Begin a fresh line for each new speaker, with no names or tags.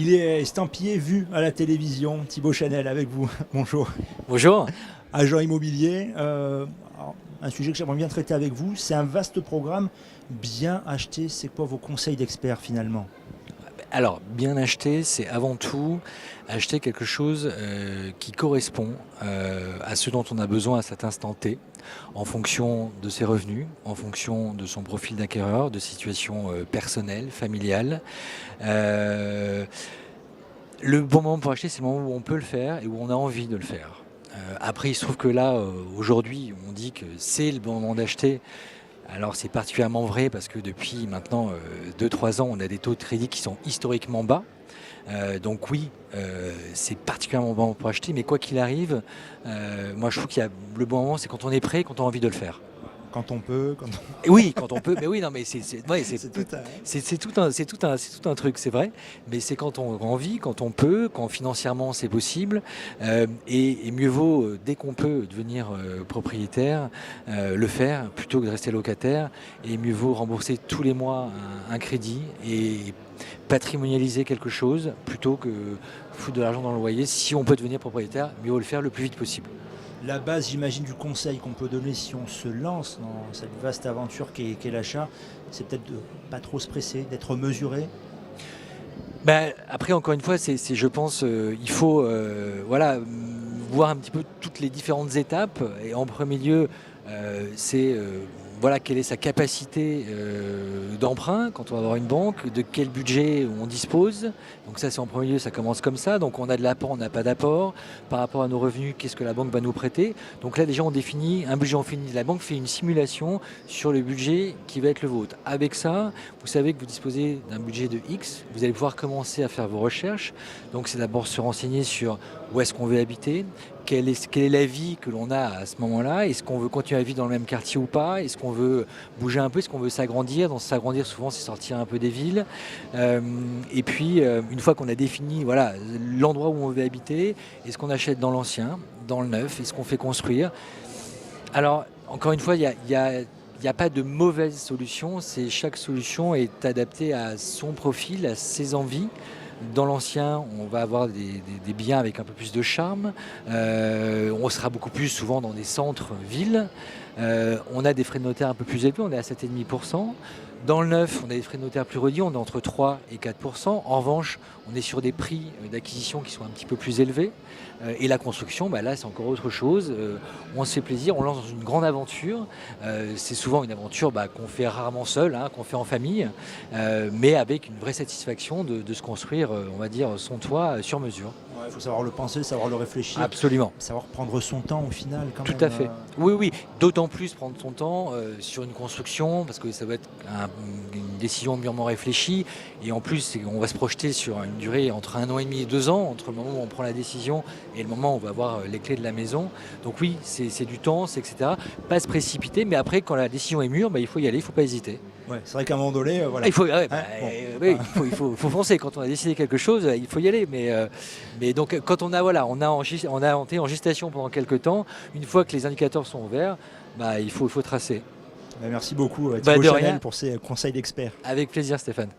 Il est estampillé vu à la télévision. Thibaut Chanel avec vous. Bonjour.
Bonjour.
Agent immobilier. Alors, un sujet que j'aimerais bien traiter avec vous. C'est un vaste programme. Bien acheté, c'est quoi vos conseils d'experts finalement?
Alors, bien acheter, c'est avant tout acheter quelque chose qui correspond à ce dont on a besoin à cet instant T, en fonction de ses revenus, en fonction de son profil d'acquéreur, de situation personnelle, familiale. Euh, le bon moment pour acheter, c'est le moment où on peut le faire et où on a envie de le faire. Après, il se trouve que là, aujourd'hui, on dit que c'est le bon moment d'acheter. Alors c'est particulièrement vrai parce que depuis maintenant 2-3 ans, on a des taux de crédit qui sont historiquement bas. Donc oui, c'est particulièrement bon pour acheter, mais quoi qu'il arrive, moi je trouve qu'il y a le bon moment, c'est quand on est prêt, quand on a envie de le faire.
Quand on peut, quand
Et oui, quand on peut, mais oui, non, mais ouais,
c'est tout un...
c'est tout un truc, c'est vrai. Mais c'est quand on a envie, quand on peut, quand financièrement c'est possible, et mieux vaut dès qu'on peut devenir propriétaire, le faire plutôt que de rester locataire. Et mieux vaut rembourser tous les mois un crédit et patrimonialiser quelque chose plutôt que foutre de l'argent dans le loyer. Si on peut devenir propriétaire, mieux vaut le faire le plus vite possible.
La base, j'imagine, du conseil qu'on peut donner si on se lance dans cette vaste aventure qu'est l'achat, c'est peut-être de pas trop se presser, d'être mesuré.
Ben, après, encore une fois, je pense, il faut voilà, voir un petit peu toutes les différentes étapes. Et en premier lieu, c'est voilà, quelle est sa capacité d'emprunt quand on va avoir une banque, de quel budget on dispose. Donc ça, c'est en premier lieu, ça commence comme ça. Donc on a de l'apport, on n'a pas d'apport. Par rapport à nos revenus, qu'est-ce que la banque va nous prêter? Donc là, déjà, on définit un budget, la banque fait une simulation sur le budget qui va être le vôtre. Avec ça, vous savez que vous disposez d'un budget de X, vous allez pouvoir commencer à faire vos recherches. Donc c'est d'abord se renseigner sur où est-ce qu'on veut habiter, quelle est la vie que l'on a à ce moment-là, est-ce qu'on veut continuer à vivre dans le même quartier ou pas, est-ce qu'on veut bouger un peu, est-ce qu'on veut s'agrandir. Dans s'agrandir, souvent, c'est sortir un peu des villes. Et puis, une fois qu'on a défini voilà, l'endroit où on veut habiter, est-ce qu'on achète dans l'ancien, dans le neuf, est-ce qu'on fait construire? Alors, encore une fois, il n'y a pas de mauvaise solution, chaque solution est adaptée à son profil, à ses envies. Dans l'ancien, on va avoir des biens avec un peu plus de charme. On sera beaucoup plus souvent dans des centres-villes. On a des frais de notaire un peu plus élevés, on est à 7,5%. Dans le neuf, on a des frais de notaire plus réduits, on est entre 3 et 4%. En revanche, on est sur des prix d'acquisition qui sont un petit peu plus élevés. Et la construction, bah là, c'est encore autre chose. On se fait plaisir, on lance dans une grande aventure. C'est souvent une aventure qu'on fait rarement seul, hein, qu'on fait en famille, mais avec une vraie satisfaction de se construire, on va dire, son toit sur mesure.
Il faut savoir le penser, savoir le réfléchir.
Absolument.
Savoir prendre son temps au final quand
Tout
même.
à fait. Oui, oui. D'autant plus prendre son temps sur une construction, parce que ça va être une décision mûrement réfléchie. Et en plus, on va se projeter sur une durée entre 1 an et demi et 2 ans, entre le moment où on prend la décision et le moment où on va avoir les clés de la maison. Donc oui, c'est du temps, etc. Pas se précipiter, mais après, quand la décision est mûre, il faut y aller, il ne faut pas hésiter.
Ouais, c'est vrai qu'à un moment donné, voilà.
Il faut,
Bon.
il faut foncer. Quand on a décidé quelque chose, il faut y aller. Mais donc, quand on a été en gestation pendant quelques temps, une fois que les indicateurs sont ouverts, il faut tracer.
Merci beaucoup Thibaut
de
Chanel
rien.
pour ces conseils d'experts.
Avec plaisir, Stéphane.